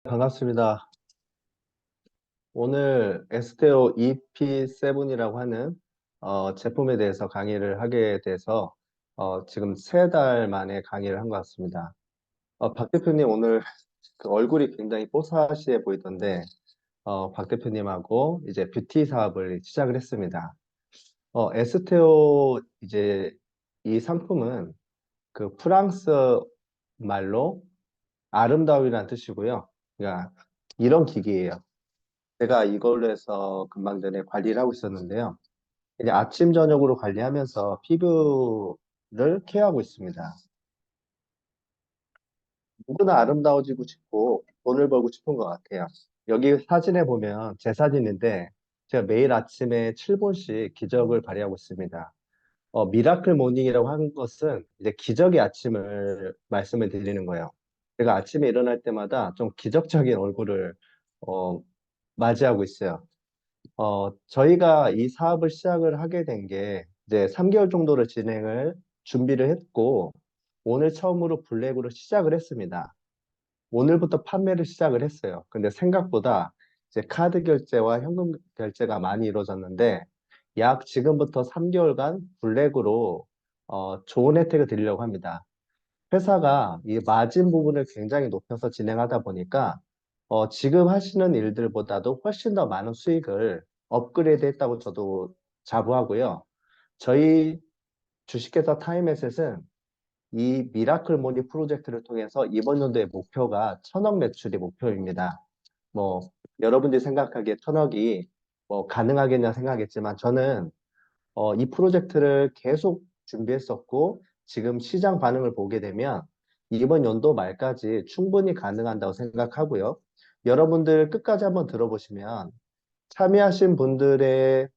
반갑습니다. 오늘 에스테오 EP7이라고 하는 제품에 대해서 강의를 하게 돼서 지금 3달 만에 강의를 한 것 같습니다. 박 대표님 오늘 그 얼굴이 굉장히 뽀사시해 보이던데 박 대표님하고 이제 뷰티 사업을 시작을 했습니다. 에스테오 이제 이 상품은 그 프랑스 말로 아름다움이라는 뜻이고요. 그러니까 이런 기기예요. 제가 이걸로 해서 금방 전에 관리를 하고 있었는데요. 이제 아침, 저녁으로 관리하면서 피부를 케어하고 있습니다. 누구나 아름다워지고 싶고 돈을 벌고 싶은 것 같아요. 여기 사진에 보면 제 사진인데 제가 매일 아침에 7분씩 기적을 발휘하고 있습니다. 미라클 모닝이라고 하는 것은 이제 기적의 아침을 말씀을 드리는 거예요. 제가 아침에 일어날 때마다 좀 기적적인 얼굴을 어, 맞이하고 있어요. 저희가 이 사업을 시작을 하게 된 게 이제 3개월 정도를 진행을 준비를 했고, 오늘 처음으로 블랙으로 시작을 했습니다. 오늘부터 판매를 시작을 했어요. 근데 생각보다 이제 카드 결제와 현금 결제가 많이 이루어졌는데, 약 지금부터 3개월간 블랙으로 좋은 혜택을 드리려고 합니다. 회사가 이 마진 부분을 굉장히 높여서 진행하다 보니까 지금 하시는 일들보다도 훨씬 더 많은 수익을 업그레이드 했다고 저도 자부하고요. 저희 주식회사 타임에셋은 이 미라클 모니 프로젝트를 통해서 이번 연도의 목표가 1,000억 매출이 목표입니다. 뭐 여러분들이 생각하기에 1,000억이 뭐 가능하겠냐 생각했지만 저는 이 프로젝트를 계속 준비했었고, 지금 시장 반응을 보게 되면 이번 연도 말까지 충분히 가능한다고 생각하고요. 여러분들 끝까지 한번 들어보시면 참여하신 분들의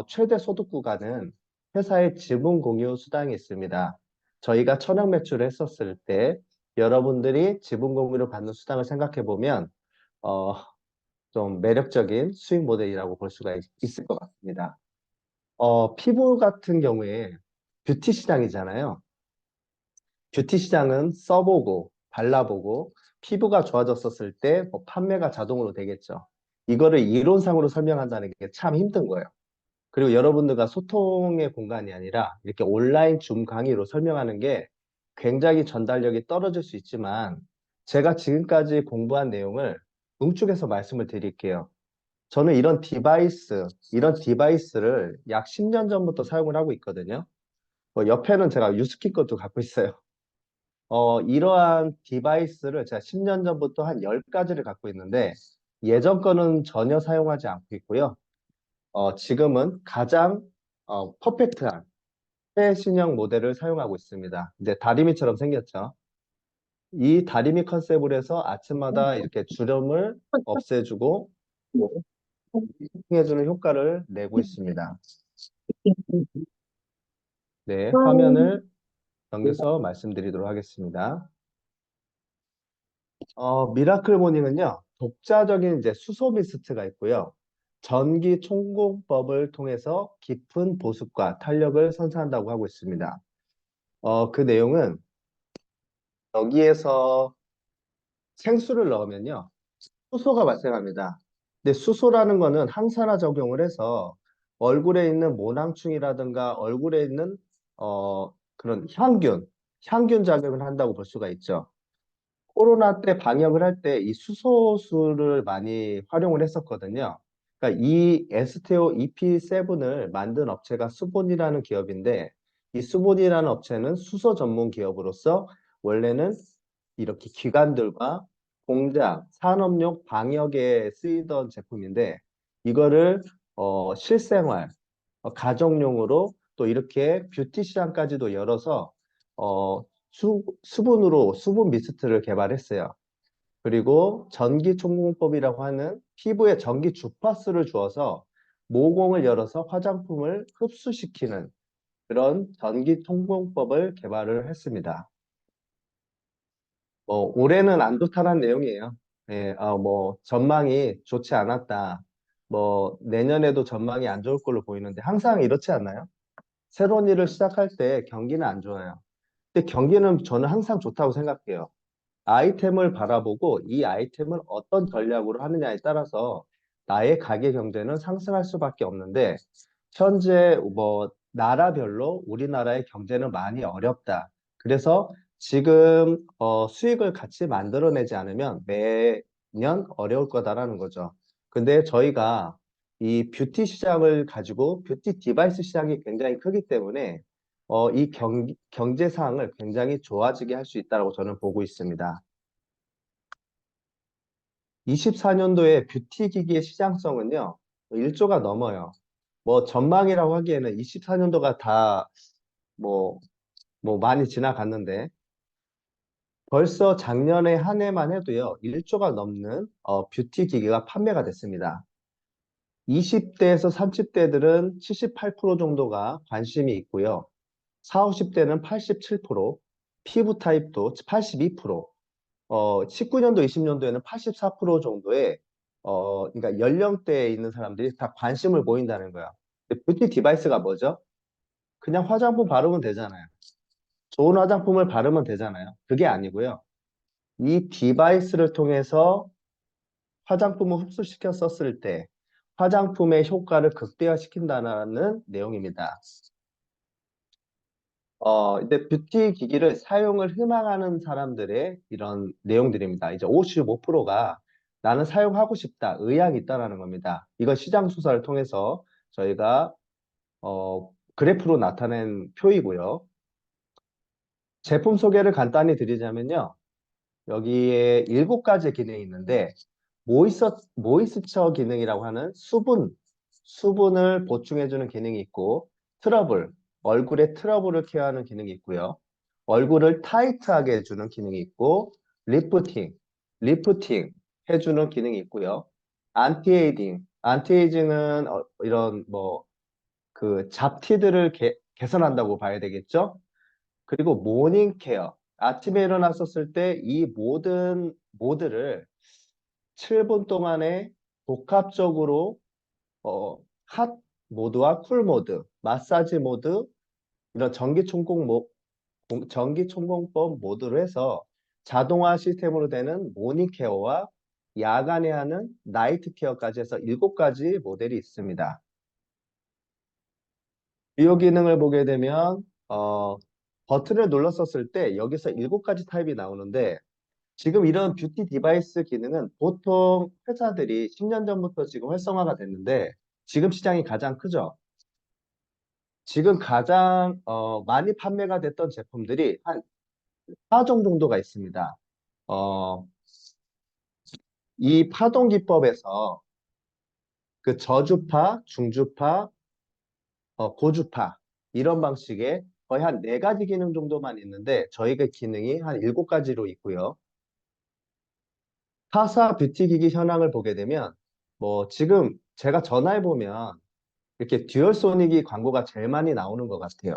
최대 소득 구간은 회사의 지분 공유 수당이 있습니다. 저희가 1,000억 매출을 했었을 때 여러분들이 지분 공유를 받는 수당을 생각해 보면 어, 좀 매력적인 수익 모델이라고 볼 수가 있을 것 같습니다. 피부 같은 경우에 뷰티 시장이잖아요. 뷰티 시장은 써보고, 발라보고, 피부가 좋아졌었을 때 판매가 자동으로 되겠죠. 이거를 이론상으로 설명한다는 게 참 힘든 거예요. 그리고 여러분들과 소통의 공간이 아니라 이렇게 온라인 줌 강의로 설명하는 게 굉장히 전달력이 떨어질 수 있지만 제가 지금까지 공부한 내용을 응축해서 말씀을 드릴게요. 저는 이런 디바이스를 약 10년 전부터 사용을 하고 있거든요. 옆에는 제가 유스키 것도 갖고 있어요. 이러한 디바이스를 제가 10년 전부터 한 10가지를 갖고 있는데, 예전 거는 전혀 사용하지 않고 있고요. 지금은 가장 퍼펙트한 최신형 모델을 사용하고 있습니다. 이제 다리미처럼 생겼죠. 이 다리미 컨셉으로 해서 아침마다 이렇게 주름을 없애주고 해주는 효과를 내고 있습니다. 네, 화면을 넘겨서 말씀드리도록 하겠습니다. 미라클 모닝은요, 독자적인 이제 수소 미스트가 있고요. 전기 총공법을 통해서 깊은 보습과 탄력을 선사한다고 하고 있습니다. 그 내용은 여기에서 생수를 넣으면요, 수소가 발생합니다. 근데 수소라는 거는 항산화 적용을 해서 얼굴에 있는 모낭충이라든가 얼굴에 있는 그런 향균 작용을 한다고 볼 수가 있죠. 코로나 때 방역을 할 때 이 수소수를 많이 활용을 했었거든요. 그러니까 이 에스테오 EP7을 만든 업체가 수본이라는 기업인데, 이 수본이라는 업체는 수소 전문 기업으로서 원래는 이렇게 기관들과 공장, 산업용 방역에 쓰이던 제품인데, 이거를 실생활, 가정용으로 또 이렇게 뷰티 시장까지도 열어서 어, 수분으로 수분 미스트를 개발했어요. 그리고 전기 총공법이라고 하는 피부에 전기 주파수를 주어서 모공을 열어서 화장품을 흡수시키는 그런 전기 통공법을 개발을 했습니다. 올해는 안 좋다는 내용이에요. 예, 뭐 전망이 좋지 않았다. 뭐 내년에도 전망이 안 좋을 걸로 보이는데 항상 이렇지 않나요? 새로운 일을 시작할 때 경기는 안 좋아요. 근데 경기는 저는 항상 좋다고 생각해요. 아이템을 바라보고 이 아이템을 어떤 전략으로 하느냐에 따라서 나의 가게 경제는 상승할 수밖에 없는데 현재 뭐 나라별로 우리나라의 경제는 많이 어렵다. 그래서 지금 수익을 같이 만들어내지 않으면 매년 어려울 거다라는 거죠. 근데 저희가 이 뷰티 시장을 가지고 뷰티 디바이스 시장이 굉장히 크기 때문에 이 경제 상황을 굉장히 좋아지게 할 수 있다고 저는 보고 있습니다. 24년도에 뷰티 기기의 시장성은요, 1조가 넘어요. 뭐 전망이라고 하기에는 24년도가 다 뭐, 뭐 많이 지나갔는데 벌써 작년에 한 해만 해도요, 1조가 넘는 뷰티 기기가 판매가 됐습니다. 20대에서 30대들은 78% 정도가 관심이 있고요. 40, 50대는 87%, 피부 타입도 82%, 19년도, 20년도에는 84% 정도의, 그러니까 연령대에 있는 사람들이 다 관심을 보인다는 거야. 근데 뷰티 디바이스가 뭐죠? 그냥 화장품 바르면 되잖아요. 좋은 화장품을 바르면 되잖아요. 그게 아니고요. 이 디바이스를 통해서 화장품을 흡수시켜 썼을 때 화장품의 효과를 극대화시킨다는 내용입니다. 이제 뷰티 기기를 사용을 희망하는 사람들의 이런 내용들입니다. 이제 55%가 나는 사용하고 싶다, 의향이 있다라는 겁니다. 이건 시장 조사를 통해서 저희가 그래프로 나타낸 표이고요. 제품 소개를 간단히 드리자면요. 여기에 7가지 기능이 있는데 모이스처 기능이라고 하는 수분을 보충해주는 기능이 있고 트러블, 얼굴의 트러블을 케어하는 기능이 있고요. 얼굴을 타이트하게 해주는 기능이 있고 리프팅 해주는 기능이 있고요. 안티에이징은 이런 뭐 그 잡티들을 개선한다고 봐야 되겠죠? 그리고 모닝 케어. 아침에 일어났었을 때 이 모든 모드를 7분 동안에 복합적으로 핫 모드와 쿨 모드, 마사지 모드, 이런 전기 총공법 모드로 해서 자동화 시스템으로 되는 모닝 케어와 야간에 하는 나이트 케어까지 해서 7가지 모델이 있습니다. 주요 기능을 보게 되면 버튼을 눌렀었을 때 여기서 7가지 타입이 나오는데 지금 이런 뷰티 디바이스 기능은 보통 회사들이 10년 전부터 지금 활성화가 됐는데 지금 시장이 가장 크죠. 지금 가장 많이 판매가 됐던 제품들이 한 4종 정도가 있습니다. 어, 이 파동 기법에서 그 저주파, 중주파, 고주파 이런 방식의 거의 한 4가지 기능 정도만 있는데 저희가 기능이 한 7가지로 있고요. 타사 뷰티 기기 현황을 보게 되면 뭐 지금 제가 전화해 보면 이렇게 듀얼소닉이 광고가 제일 많이 나오는 것 같아요.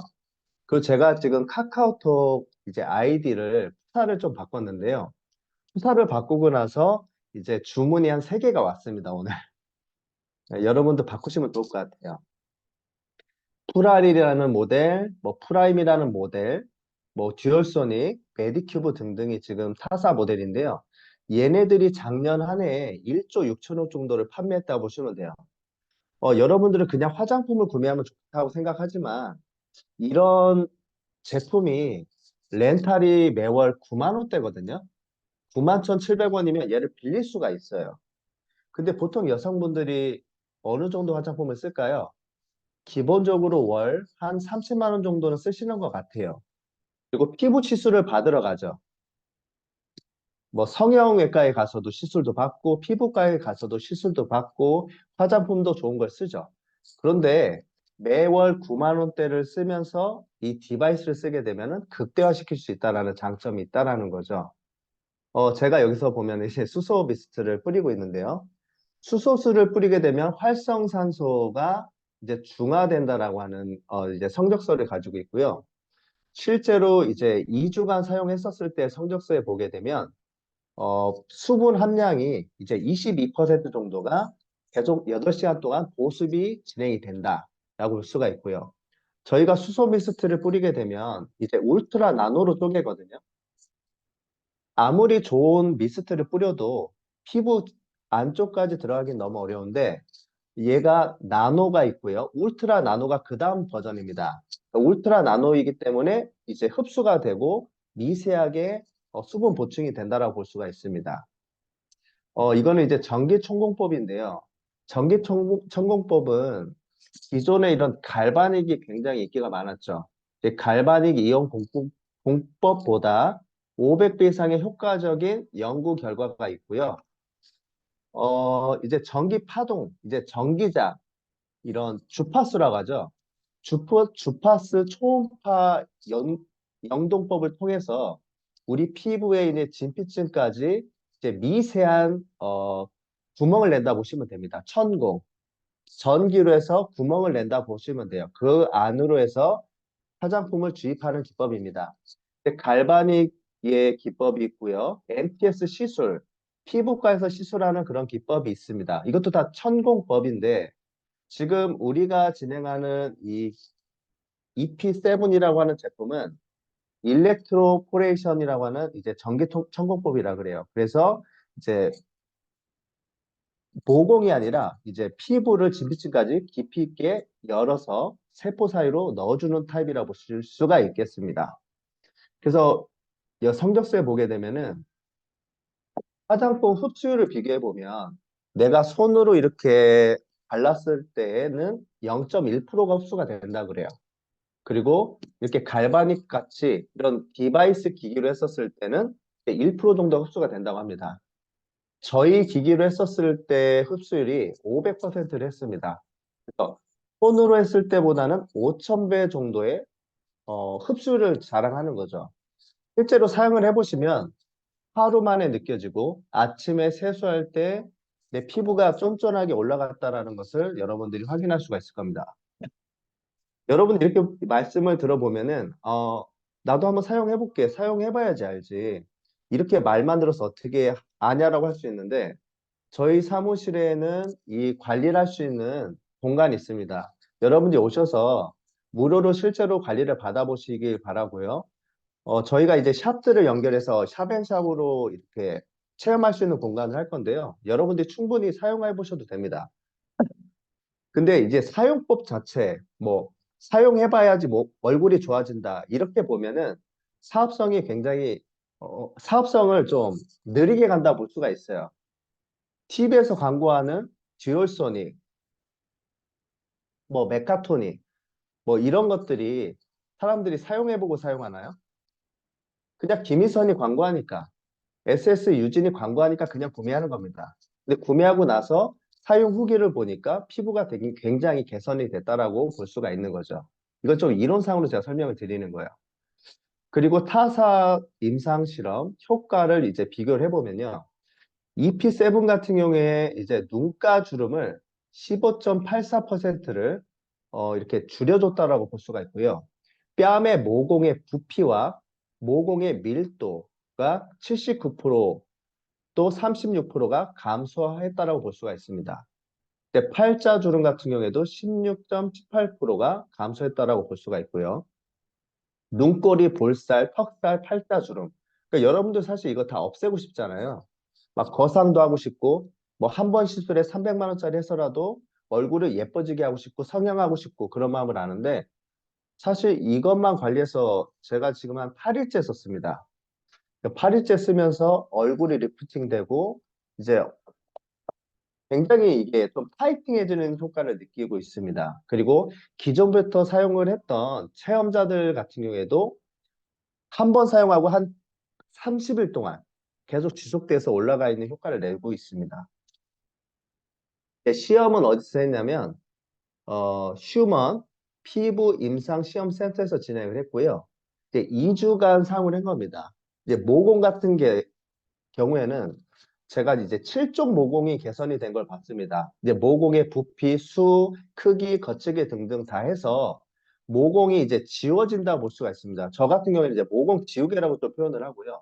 그리고 제가 지금 카카오톡 이제 아이디를 푸사를 좀 바꿨는데요. 푸사를 바꾸고 나서 이제 주문이 한 3개가 왔습니다, 오늘. 여러분도 바꾸시면 좋을 것 같아요. 프라릴이라는 모델, 뭐 프라임이라는 모델, 뭐 듀얼소닉, 메디큐브 등등이 지금 타사 모델인데요. 얘네들이 작년 한 해에 1조 6천억 정도를 판매했다고 보시면 돼요. 여러분들은 그냥 화장품을 구매하면 좋다고 생각하지만 이런 제품이 렌탈이 매월 9만 원대거든요. 9만 1,700원이면 얘를 빌릴 수가 있어요. 근데 보통 여성분들이 어느 정도 화장품을 쓸까요? 기본적으로 월 한 30만 원 정도는 쓰시는 것 같아요. 그리고 피부 치수를 받으러 가죠. 뭐 성형외과에 가서도 시술도 받고 피부과에 가서도 시술도 받고 화장품도 좋은 걸 쓰죠. 그런데 매월 9만 원대를 쓰면서 이 디바이스를 쓰게 되면은 극대화시킬 수 있다라는 장점이 있다라는 거죠. 제가 여기서 보면 이제 수소 미스트를 뿌리고 있는데요. 수소수를 뿌리게 되면 활성산소가 이제 중화된다라고 하는 이제 성적서를 가지고 있고요. 실제로 이제 2주간 사용했었을 때 성적서에 보게 되면 수분 함량이 이제 22% 정도가 계속 8시간 동안 보습이 진행이 된다라고 볼 수가 있고요. 저희가 수소 미스트를 뿌리게 되면 이제 울트라 나노로 쪼개거든요. 아무리 좋은 미스트를 뿌려도 피부 안쪽까지 들어가긴 너무 어려운데 얘가 나노가 있고요. 울트라 나노가 그 다음 버전입니다. 울트라 나노이기 때문에 이제 흡수가 되고 미세하게 수분 보충이 된다라고 볼 수가 있습니다. 이거는 이제 전기천공법인데요. 전기천공법은 기존에 이런 갈바닉이 굉장히 인기가 많았죠. 이제 갈바닉 이온 공법보다 500배 이상의 효과적인 연구 결과가 있고요. 이제 전기 파동, 이제 전기자, 이런 주파수라고 하죠. 주파수 초음파 영동법을 통해서 우리 피부에 있는 진피층까지 이제 미세한 구멍을 낸다 보시면 됩니다. 천공. 전기로 해서 구멍을 낸다 보시면 돼요. 그 안으로 해서 화장품을 주입하는 기법입니다. 갈바닉의 기법이 있고요. MTS 시술, 피부과에서 시술하는 그런 기법이 있습니다. 이것도 다 천공법인데 지금 우리가 진행하는 이 EP7이라고 하는 제품은 일렉트로포레이션이라고 하는 이제 전기 천공법이라 그래요. 그래서 이제 모공이 아니라 이제 피부를 진피층까지 깊이 있게 열어서 세포 사이로 넣어주는 타입이라고 보실 수가 있겠습니다. 그래서 이 성적서에 보게 되면은 화장품 흡수율을 비교해 보면 내가 손으로 이렇게 발랐을 때에는 0.1%가 흡수가 된다 그래요. 그리고 이렇게 갈바닉 같이 이런 디바이스 기기로 했었을 때는 1% 정도 흡수가 된다고 합니다. 저희 기기로 했었을 때 흡수율이 500%를 했습니다. 그래서 손으로 했을 때보다는 5,000배 정도의 흡수율을 자랑하는 거죠. 실제로 사용을 해보시면 하루 만에 느껴지고 아침에 세수할 때 내 피부가 쫀쫀하게 올라갔다라는 것을 여러분들이 확인할 수가 있을 겁니다. 여러분 이렇게 말씀을 들어보면은 나도 한번 사용해볼게. 사용해봐야지 알지. 이렇게 말만 들어서 어떻게 아냐라고 할 수 있는데 저희 사무실에는 이 관리를 할 수 있는 공간이 있습니다. 여러분들이 오셔서 무료로 실제로 관리를 받아보시길 바라고요. 저희가 이제 샵들을 연결해서 샵앤샵으로 이렇게 체험할 수 있는 공간을 할 건데요. 여러분들이 충분히 사용해 보셔도 됩니다. 근데 이제 사용법 자체, 뭐, 사용해봐야지 뭐, 얼굴이 좋아진다. 이렇게 보면은 사업성이 굉장히, 사업성을 좀 느리게 간다 볼 수가 있어요. TV에서 광고하는 듀얼소닉, 뭐, 메카토닉, 뭐, 이런 것들이 사람들이 사용해보고 사용하나요? 그냥 김희선이 광고하니까, SS 유진이 광고하니까 그냥 구매하는 겁니다. 근데 구매하고 나서 사용 후기를 보니까 피부가 되게 굉장히 개선이 됐다라고 볼 수가 있는 거죠. 이건 좀 이론상으로 제가 설명을 드리는 거예요. 그리고 타사 임상 실험 효과를 이제 비교를 해보면요. EP7 같은 경우에 이제 눈가 주름을 15.84%를 이렇게 줄여줬다라고 볼 수가 있고요. 뺨의 모공의 부피와 모공의 밀도가 79%, 또 36%가 감소했다라고 볼 수가 있습니다. 근데 팔자주름 같은 경우에도 16.18%가 감소했다라고 볼 수가 있고요. 눈꼬리, 볼살, 턱살, 팔자주름. 그러니까 여러분들 사실 이거 다 없애고 싶잖아요. 막 거상도 하고 싶고, 뭐 한 번 시술에 300만 원짜리 해서라도 얼굴을 예뻐지게 하고 싶고, 성형하고 싶고, 그런 마음을 아는데, 사실 이것만 관리해서 제가 지금 한 8일째 썼습니다. 8일째 쓰면서 얼굴이 리프팅 되고, 이제 굉장히 이게 좀 타이팅해지는 효과를 느끼고 있습니다. 그리고 기존부터 사용을 했던 체험자들 같은 경우에도 한 번 사용하고 한 30일 동안 계속 지속돼서 올라가 있는 효과를 내고 있습니다. 시험은 어디서 했냐면 휴먼 피부 임상 시험 센터에서 진행을 했고요. 이제 2주간 사용을 한 겁니다. 이제 모공 같은 경우에는 제가 이제 7종 모공이 개선이 된 걸 봤습니다. 이제 모공의 부피, 수, 크기, 거치기 등등 다 해서 모공이 이제 지워진다고 볼 수가 있습니다. 저 같은 경우에는 이제 모공 지우개라고 또 표현을 하고요.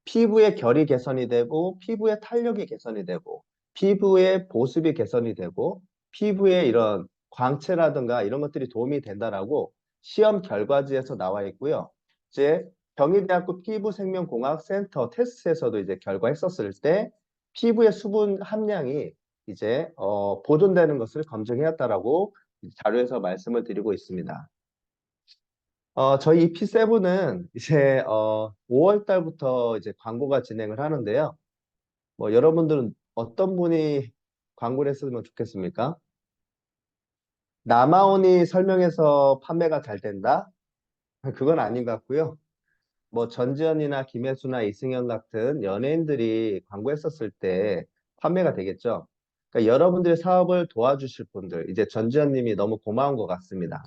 피부의 결이 개선이 되고, 피부의 탄력이 개선이 되고, 피부의 보습이 개선이 되고, 피부의 이런 광채라든가 이런 것들이 도움이 된다라고 시험 결과지에서 나와 있고요. 이제 경희대학교 피부생명공학센터 테스트에서도 이제 결과했었을 때 피부의 수분 함량이 이제 보존되는 것을 검증해왔다라고 자료에서 말씀을 드리고 있습니다. 저희 EP7은 이제 5월 달부터 이제 광고가 진행을 하는데요. 뭐 여러분들은 어떤 분이 광고를 했으면 좋겠습니까? 남아온이 설명해서 판매가 잘 된다? 그건 아닌 것 같고요. 뭐 전지현이나 김혜수나 이승현 같은 연예인들이 광고했었을 때 판매가 되겠죠. 그러니까 여러분들의 사업을 도와주실 분들, 이제 전지현 님이 너무 고마운 것 같습니다.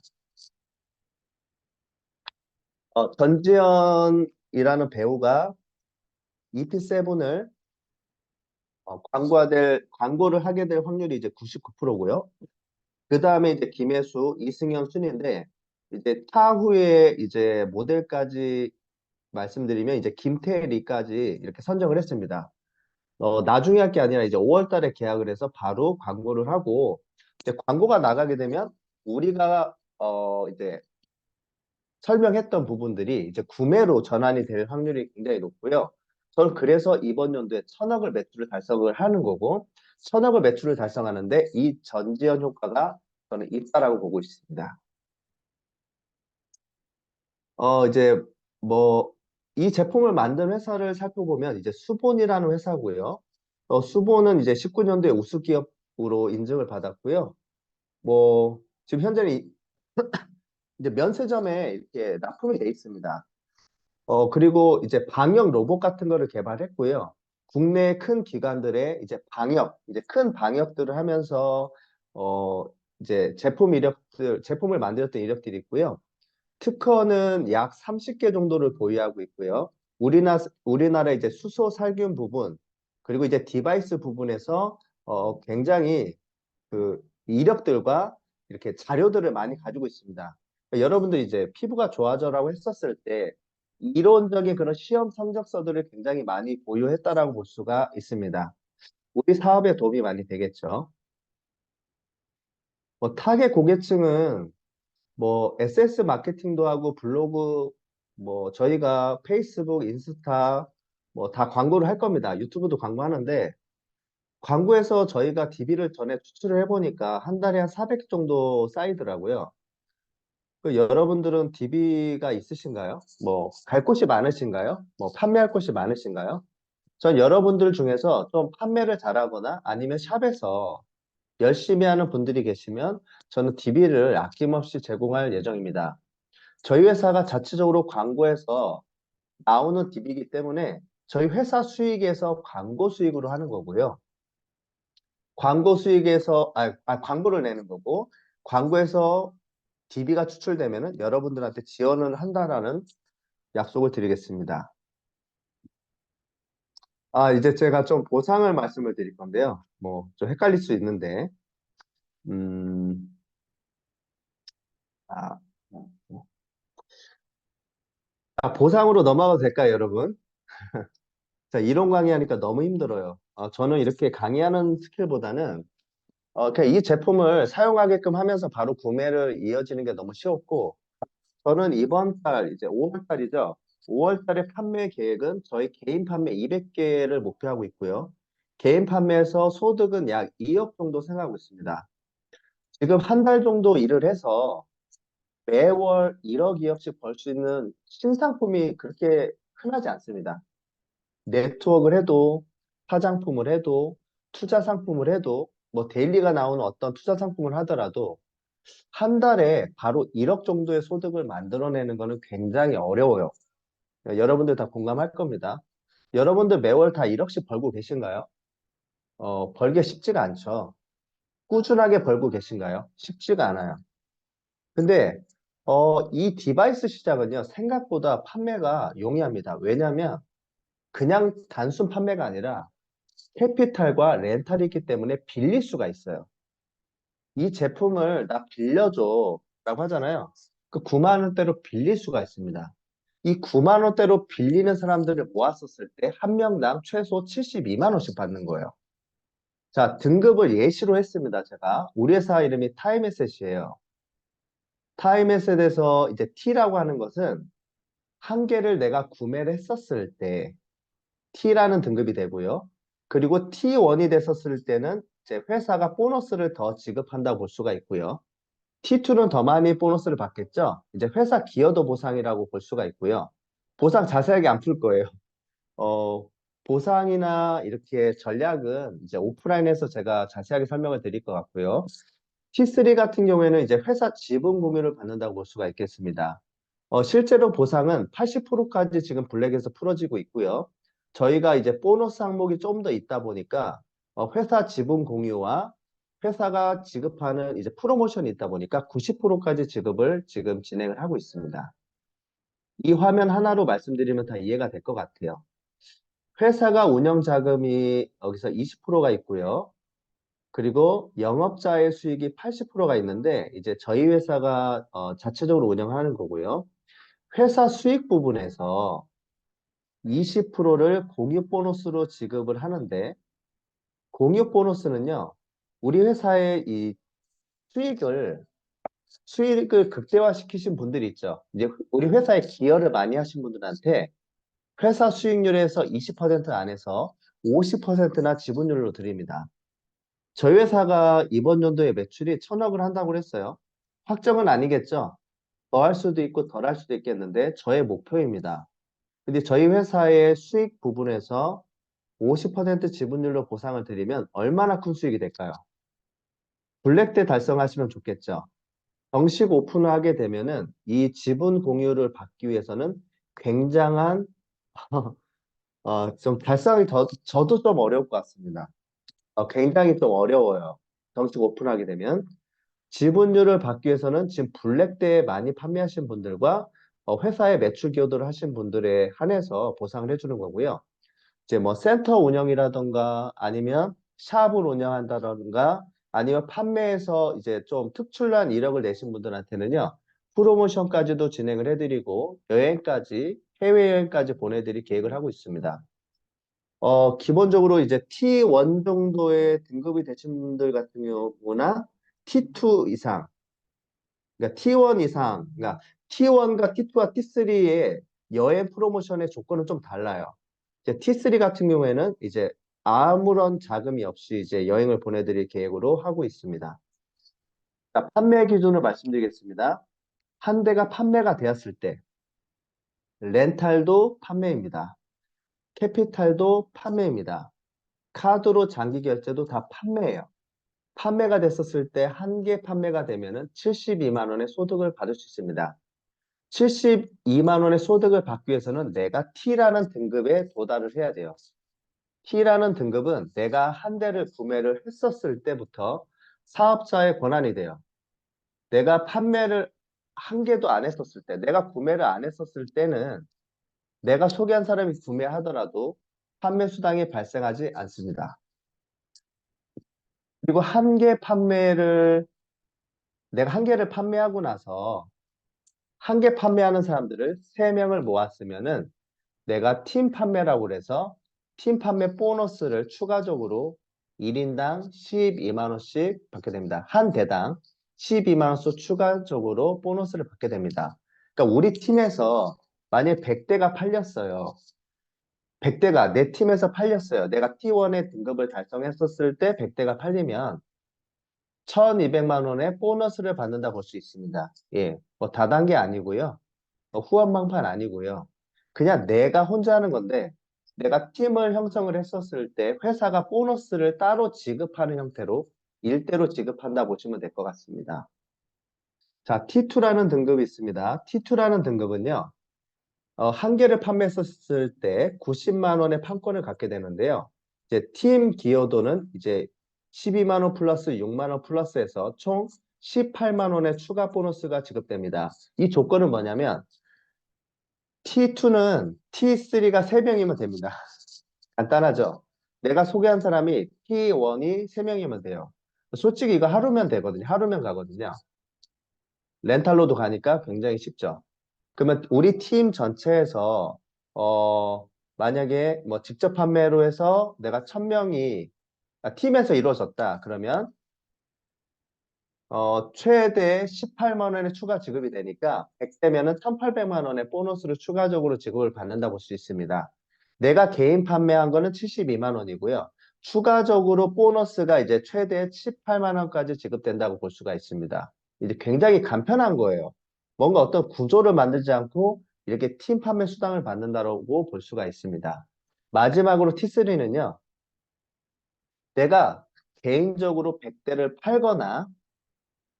전지현이라는 배우가 EP7을 광고를 하게 될 확률이 이제 99%고요. 그 다음에 이제 김혜수, 이승현 순인데, 이제 타후에 이제 모델까지 말씀드리면 이제 김태리까지 이렇게 선정을 했습니다. 나중에 할 게 아니라 이제 5월 달에 계약을 해서 바로 광고를 하고, 이제 광고가 나가게 되면 우리가 이제 설명했던 부분들이 이제 구매로 전환이 될 확률이 굉장히 높고요. 저는 그래서 이번 연도에 1,000억을 매출을 달성을 하는 거고, 1,000억을 매출을 달성하는데 이 전지현 효과가 저는 있다라고 보고 있습니다. 이제 뭐 이 제품을 만든 회사를 살펴보면 이제 수본이라는 회사고요. 수본은 이제 19년도에 우수기업으로 인증을 받았고요. 뭐 지금 현재는 이제 면세점에 이렇게 납품이 돼 있습니다. 그리고 이제 방역 로봇 같은 거를 개발했고요. 국내 큰 기관들의 이제 이제 큰 방역들을 하면서, 어, 이제 제품을 만들었던 이력들이 있고요. 특허는 약 30개 정도를 보유하고 있고요. 우리나라 이제 수소 살균 부분, 그리고 이제 디바이스 부분에서, 굉장히 그 이력들과 이렇게 자료들을 많이 가지고 있습니다. 그러니까 여러분들이 이제 피부가 좋아져라고 했었을 때 이론적인 그런 시험 성적서들을 굉장히 많이 보유했다라고 볼 수가 있습니다. 우리 사업에 도움이 많이 되겠죠. 뭐 타겟 고객층은 뭐 SS 마케팅도 하고 블로그, 뭐 저희가 페이스북, 인스타 뭐 다 광고를 할 겁니다. 유튜브도 광고하는데 광고에서 저희가 DB를 전에 추출을 해보니까 한 달에 한 400 정도 쌓이더라고요. 여러분들은 DB가 있으신가요? 뭐 갈 곳이 많으신가요? 뭐 판매할 곳이 많으신가요? 전 여러분들 중에서 좀 판매를 잘하거나 아니면 샵에서 열심히 하는 분들이 계시면 저는 DB를 아낌없이 제공할 예정입니다. 저희 회사가 자체적으로 광고에서 나오는 DB이기 때문에 저희 회사 수익에서 광고 수익으로 하는 거고요. 광고 수익에서 광고를 내는 거고 광고에서 DB가 추출되면은 여러분들한테 지원을 한다라는 약속을 드리겠습니다. 이제 제가 좀 보상을 말씀을 드릴 건데요. 뭐 좀 헷갈릴 수 있는데 음, 아, 보상으로 넘어가도 될까요, 여러분? 자, 이론 강의하니까 너무 힘들어요. 저는 이렇게 강의하는 스킬보다는 그냥 이 제품을 사용하게끔 하면서 바로 구매를 이어지는 게 너무 쉬웠고 저는 이번 달 이제 5월 달이죠. 5월 달에 판매 계획은 저희 개인 판매 200개를 목표하고 있고요. 개인 판매에서 소득은 약 2억 정도 생각하고 있습니다. 지금 한 달 정도 일을 해서 매월 1억, 2억씩 벌 수 있는 신상품이 그렇게 흔하지 않습니다. 네트워크를 해도, 화장품을 해도, 투자 상품을 해도, 뭐 데일리가 나오는 어떤 투자 상품을 하더라도 한 달에 바로 1억 정도의 소득을 만들어내는 것은 굉장히 어려워요. 여러분들 다 공감할 겁니다. 여러분들 매월 다 1억씩 벌고 계신가요? 벌기 쉽지가 않죠. 꾸준하게 벌고 계신가요? 쉽지가 않아요. 근데 이 디바이스 시장은요, 생각보다 판매가 용이합니다. 왜냐하면 그냥 단순 판매가 아니라 캐피탈과 렌탈이 있기 때문에 빌릴 수가 있어요. 이 제품을 나 빌려줘 라고 하잖아요. 그 9만 원대로 빌릴 수가 있습니다. 이 9만 원대로 빌리는 사람들을 모았었을 때 한 명당 최소 72만 원씩 받는 거예요. 자, 등급을 예시로 했습니다. 제가 우리 회사 이름이 타임에셋이에요. 타임에셋에서 이제 T라고 하는 것은 한 개를 내가 구매를 했었을 때 T라는 등급이 되고요. 그리고 T1이 됐었을 때는 이제 회사가 보너스를 더 지급한다고 볼 수가 있고요. T2는 더 많이 보너스를 받겠죠. 이제 회사 기여도 보상이라고 볼 수가 있고요. 보상 자세하게 안 풀 거예요. 어, 보상이나 이렇게 전략은 이제 오프라인에서 제가 자세하게 설명을 드릴 것 같고요. T3 같은 경우에는 이제 회사 지분 공유를 받는다고 볼 수가 있겠습니다. 실제로 보상은 80%까지 지금 블랙에서 풀어지고 있고요. 저희가 이제 보너스 항목이 좀 더 있다 보니까 회사 지분 공유와 회사가 지급하는 이제 프로모션이 있다 보니까 90%까지 지급을 지금 진행을 하고 있습니다. 이 화면 하나로 말씀드리면 다 이해가 될 것 같아요. 회사가 운영 자금이 여기서 20%가 있고요. 그리고 영업자의 수익이 80%가 있는데 이제 저희 회사가 자체적으로 운영하는 거고요. 회사 수익 부분에서 20%를 공유 보너스로 지급을 하는데 공유 보너스는요. 우리 회사의 이 수익을 수익을 극대화시키신 분들이 있죠. 이제 우리 회사에 기여를 많이 하신 분들한테 회사 수익률에서 20% 안에서 50%나 지분율로 드립니다. 저희 회사가 이번 연도에 매출이 1,000억을 한다고 했어요. 확정은 아니겠죠. 더 할 수도 있고 덜 할 수도 있겠는데 저의 목표입니다. 근데 저희 회사의 수익 부분에서 50% 지분율로 보상을 드리면 얼마나 큰 수익이 될까요? 블랙 때 달성하시면 좋겠죠. 정식 오픈을 하게 되면은 이 지분 공유를 받기 위해서는 굉장한 좀 달성이 저도 좀 어려울 것 같습니다. 굉장히 좀 어려워요. 정식 오픈하게 되면. 지분율을 받기 위해서는 지금 블랙 때 많이 판매하신 분들과 회사의 매출 기여도를 하신 분들에 한해서 보상을 해주는 거고요. 이제 뭐 센터 운영이라던가 아니면 샵을 운영한다던가 아니면 판매에서 이제 좀 특출난 이력을 내신 분들한테는요. 프로모션까지도 진행을 해드리고 여행까지 해외여행까지 보내드릴 계획을 하고 있습니다. 기본적으로 이제 T1 정도의 등급이 되신 분들 같은 경우나 T2 이상, 그러니까 T1 이상, 그러니까 T1과 T2와 T3의 여행 프로모션의 조건은 좀 달라요. 이제 T3 같은 경우에는 이제 아무런 자금이 없이 이제 여행을 보내드릴 계획으로 하고 있습니다. 자, 판매 기준을 말씀드리겠습니다. 한 대가 판매가 되었을 때 렌탈도 판매입니다. 캐피탈도 판매입니다. 카드로 장기 결제도 다 판매예요. 판매가 됐었을 때 한 개 판매가 되면은 72만 원의 소득을 받을 수 있습니다. 72만 원의 소득을 받기 위해서는 내가 T라는 등급에 도달을 해야 돼요. T라는 등급은 내가 한 대를 구매를 했었을 때부터 사업자의 권한이 돼요. 내가 판매를 한 개도 안 했었을 때, 내가 구매를 안 했었을 때는 내가 소개한 사람이 구매하더라도 판매 수당이 발생하지 않습니다. 그리고 내가 한 개를 판매하고 나서 한 개 판매하는 사람들을 3명을 모았으면은 내가 팀 판매라고 그래서 팀 판매 보너스를 추가적으로 1인당 12만 원씩 받게 됩니다. 한 대당 12만 원씩 추가적으로 보너스를 받게 됩니다. 그러니까 우리 팀에서 만약에 100대가 팔렸어요. 100대가 내 팀에서 팔렸어요. 내가 T1의 등급을 달성했었을 때 100대가 팔리면 1,200만 원의 보너스를 받는다 볼 수 있습니다. 예, 뭐 다단계 아니고요. 후한방판 아니고요. 그냥 내가 혼자 하는 건데 내가 팀을 형성을 했었을 때 회사가 보너스를 따로 지급하는 형태로 일대로 지급한다 보시면 될 것 같습니다. 자, T2라는 등급이 있습니다. T2라는 등급은요. 한 개를 판매했었을 때 90만 원의 판권을 갖게 되는데요. 이제 팀 기여도는 이제 12만 원 플러스 6만 원 플러스해서 총 18만 원의 추가 보너스가 지급됩니다. 이 조건은 뭐냐면 T2는 T3가 3명이면 됩니다. 간단하죠? 내가 소개한 사람이 T1이 3명이면 돼요. 솔직히 이거 하루면 되거든요. 하루면 가거든요. 렌탈로도 가니까 굉장히 쉽죠. 그러면 우리 팀 전체에서 만약에 뭐 직접 판매로 해서 내가 1,000명이 팀에서 이루어졌다. 그러면 최대 18만 원의 추가 지급이 되니까 100대면은 1,800만 원의 보너스를 추가적으로 지급을 받는다 볼 수 있습니다. 내가 개인 판매한 거는 72만 원이고요. 추가적으로 보너스가 이제 최대 18만 원까지 지급된다고 볼 수가 있습니다. 이제 굉장히 간편한 거예요. 뭔가 어떤 구조를 만들지 않고 이렇게 팀 판매 수당을 받는다고 볼 수가 있습니다. 마지막으로 T3는요. 내가 개인적으로 100대를 팔거나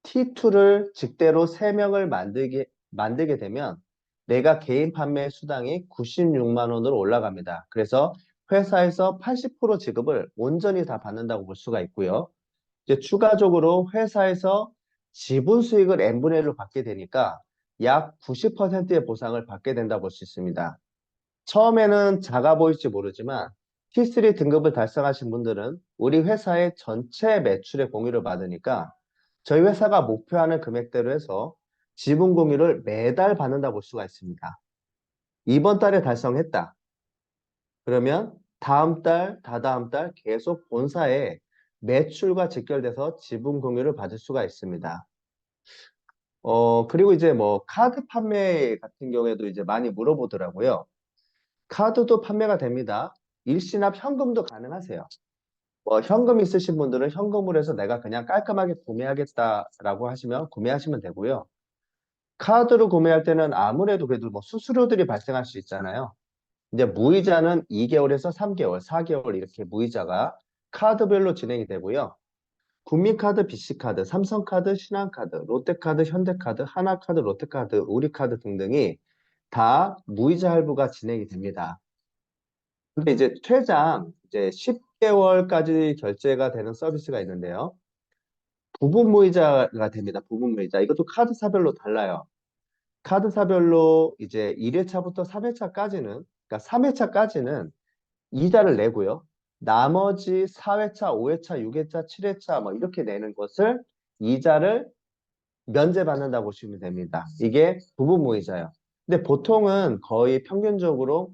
T2를 직대로 3명을 만들게 되면 내가 개인 판매 수당이 96만 원으로 올라갑니다. 그래서 회사에서 80% 지급을 온전히 다 받는다고 볼 수가 있고요. 이제 추가적으로 회사에서 지분 수익을 n분의 1로 받게 되니까 약 90%의 보상을 받게 된다고 볼 수 있습니다. 처음에는 작아 보일지 모르지만 T3 등급을 달성하신 분들은 우리 회사의 전체 매출의 공유를 받으니까 저희 회사가 목표하는 금액대로 해서 지분 공유를 매달 받는다 볼 수가 있습니다. 이번 달에 달성했다. 그러면 다음 달, 다다음 달 계속 본사에 매출과 직결돼서 지분 공유를 받을 수가 있습니다. 그리고 이제 뭐 카드 판매 같은 경우에도 이제 많이 물어보더라고요. 카드도 판매가 됩니다. 일시납 현금도 가능하세요. 뭐 현금 있으신 분들은 현금으로 해서 내가 그냥 깔끔하게 구매하겠다라고 하시면 구매하시면 되고요. 카드로 구매할 때는 아무래도 그래도 뭐 수수료들이 발생할 수 있잖아요. 이제 무이자는 2개월에서 3개월, 4개월 이렇게 무이자가 카드별로 진행이 되고요. 국민카드, BC카드, 삼성카드, 신한카드, 롯데카드, 현대카드, 하나카드, 롯데카드, 우리카드 등등이 다 무이자 할부가 진행이 됩니다. 근데 이제 최장 이제 10개월까지 결제가 되는 서비스가 있는데요. 부분 무이자가 됩니다. 부분 무이자. 이것도 카드사별로 달라요. 카드사별로 이제 1회차부터 3회차까지는, 그러니까 3회차까지는 이자를 내고요. 나머지 4회차, 5회차, 6회차, 7회차 뭐 이렇게 내는 것을 이자를 면제받는다고 보시면 됩니다. 이게 부분 무이자예요. 근데 보통은 거의 평균적으로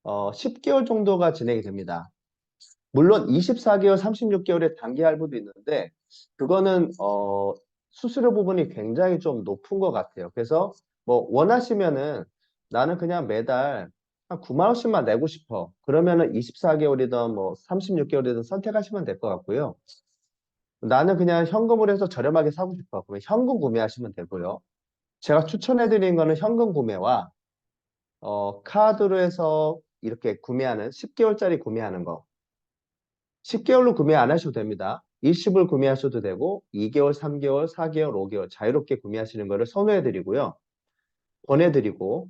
10개월 정도가 진행이 됩니다. 물론 24개월, 36개월의 단기 할부도 있는데 그거는 수수료 부분이 굉장히 좀 높은 것 같아요. 그래서 뭐 원하시면은 나는 그냥 매달 한 9만 원씩만 내고 싶어. 그러면은 24개월이든 뭐 36개월이든 선택하시면 될 것 같고요. 나는 그냥 현금으로 해서 저렴하게 사고 싶어. 그러면 현금 구매하시면 되고요. 제가 추천해드리는 거는 현금 구매와 카드로 해서 이렇게 구매하는 10개월짜리 구매하는 거. 10개월로 구매 안 하셔도 됩니다. 일시불 구매하셔도 되고 2개월, 3개월, 4개월, 5개월 자유롭게 구매하시는 것을 선호해드리고요. 권해드리고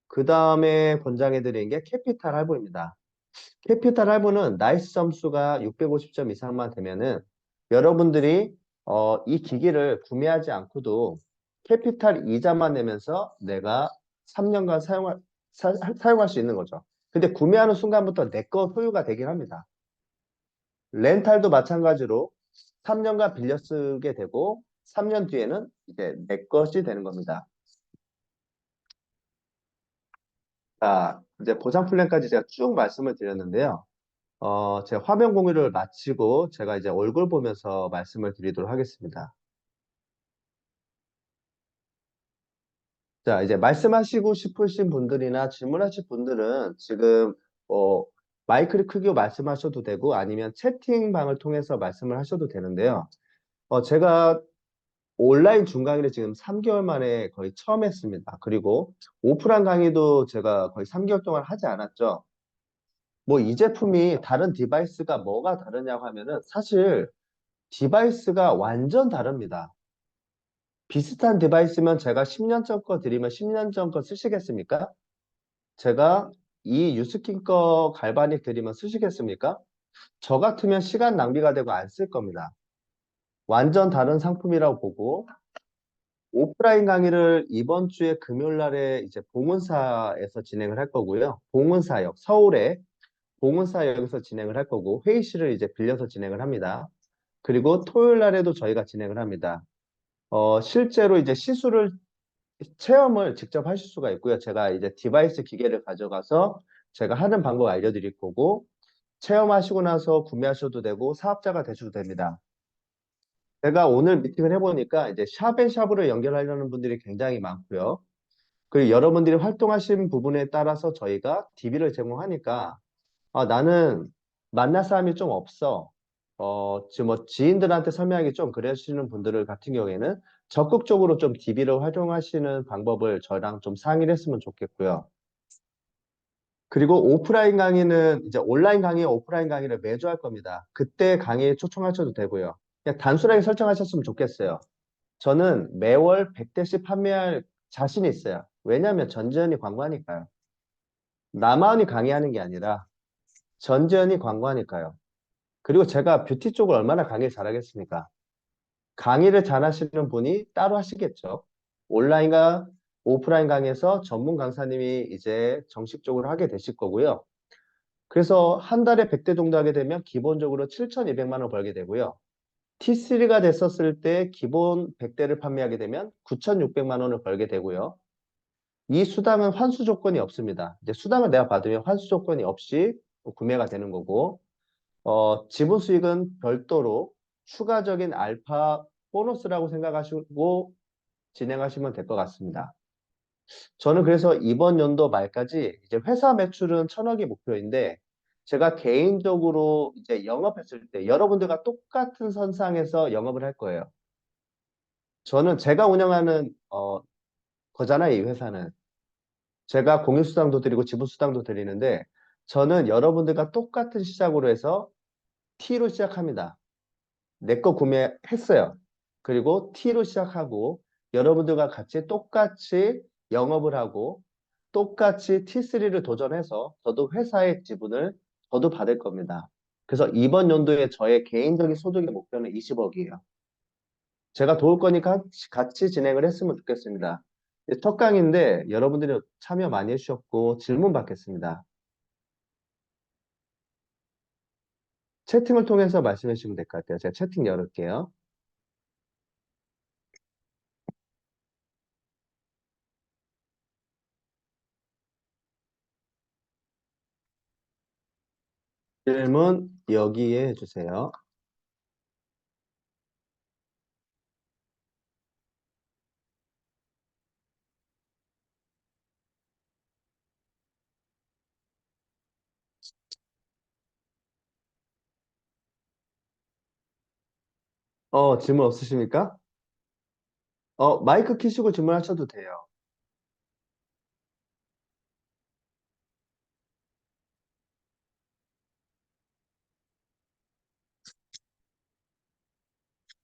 그 다음에 권장해드리는 게 캐피탈 할부입니다. 캐피탈 할부는 나이스 점수가 650점 이상만 되면은 여러분들이 이 기기를 구매하지 않고도 캐피탈 이자만 내면서 내가 3년간 사용할 수 있는 거죠. 근데 구매하는 순간부터 내 거 소유가 되긴 합니다. 렌탈도 마찬가지로 3년간 빌려 쓰게 되고 3년 뒤에는 이제 내 것이 되는 겁니다. 자, 이제 보상 플랜까지 제가 쭉 말씀을 드렸는데요. 제 화면 공유를 마치고 제가 이제 얼굴 보면서 말씀을 드리도록 하겠습니다. 자, 이제 말씀하시고 싶으신 분들이나 질문하실 분들은 지금 마이크를 크게 말씀하셔도 되고 아니면 채팅방을 통해서 말씀을 하셔도 되는데요. 제가 온라인 중강의를 지금 3개월 만에 거의 처음 했습니다. 그리고 오프라인 강의도 제가 거의 3개월 동안 하지 않았죠. 뭐 이 제품이 다른 디바이스가 뭐가 다르냐고 하면은 사실 디바이스가 완전 다릅니다. 비슷한 디바이스면 제가 10년 전 거 드리면 10년 전 거 쓰시겠습니까? 제가 이 유스킨 거 갈바닉 드리면 쓰시겠습니까? 저 같으면 시간 낭비가 되고 안 쓸 겁니다. 완전 다른 상품이라고 보고 오프라인 강의를 이번 주에 금요일 날에 이제 봉은사에서 진행을 할 거고요. 봉은사역, 서울의 봉은사역에서 진행을 할 거고 회의실을 이제 빌려서 진행을 합니다. 그리고 토요일 날에도 저희가 진행을 합니다. 실제로 이제 시술을 체험을 직접 하실 수가 있고요. 제가 이제 디바이스 기계를 가져가서 제가 하는 방법 알려드릴 거고 체험하시고 나서 구매하셔도 되고 사업자가 되셔도 됩니다. 제가 오늘 미팅을 해보니까 이제 샵에 샵으로 연결하려는 분들이 굉장히 많고요. 그리고 여러분들이 활동하신 부분에 따라서 저희가 DB를 제공하니까 나는 만날 사람이 좀 없어. 지금 뭐 지인들한테 설명하기 좀 그러시는 분들을 같은 경우에는 적극적으로 좀 DB를 활용하시는 방법을 저랑 좀 상의를 했으면 좋겠고요. 그리고 오프라인 강의는 이제 온라인 강의, 오프라인 강의를 매주 할 겁니다. 그때 강의에 초청하셔도 되고요. 그냥 단순하게 설정하셨으면 좋겠어요. 저는 매월 100대씩 판매할 자신이 있어요. 왜냐하면 전지현이 광고하니까요. 나만이 강의하는 게 아니라 전지현이 광고하니까요. 그리고 제가 뷰티 쪽을 얼마나 강의를 잘하겠습니까? 강의를 잘하시는 분이 따로 하시겠죠. 온라인과 오프라인 강의에서 전문 강사님이 이제 정식적으로 하게 되실 거고요. 그래서 한 달에 100대 정도 하게 되면 기본적으로 7,200만 원 벌게 되고요. T3가 됐었을 때 기본 100대를 판매하게 되면 9,600만 원을 벌게 되고요. 이 수당은 환수 조건이 없습니다. 이제 수당을 내가 받으면 환수 조건이 없이 구매가 되는 거고, 지분 수익은 별도로 추가적인 알파 보너스라고 생각하시고 진행하시면 될 것 같습니다. 저는 그래서 이번 연도 말까지 이제 회사 매출은 1,000억이 목표인데 제가 개인적으로 이제 영업했을 때 여러분들과 똑같은 선상에서 영업을 할 거예요. 저는 제가 운영하는 거잖아요, 이 회사는. 제가 공인수당도 드리고 지분수당도 드리는데 저는 여러분들과 똑같은 시작으로 해서 T로 시작합니다. 내 거 구매했어요. 그리고 T로 시작하고 여러분들과 같이 똑같이 영업을 하고 똑같이 T3를 도전해서 저도 회사의 지분을 저도 받을 겁니다. 그래서 이번 연도에 저의 개인적인 소득의 목표는 20억이에요. 제가 도울 거니까 같이 진행을 했으면 좋겠습니다. 첫 강의인데 여러분들이 참여 많이 해주셨고 질문 받겠습니다. 채팅을 통해서 말씀해 주시면 될 것 같아요. 제가 채팅 열을게요. 질문 여기에 해주세요. 질문 없으십니까? 마이크 키시고 질문하셔도 돼요.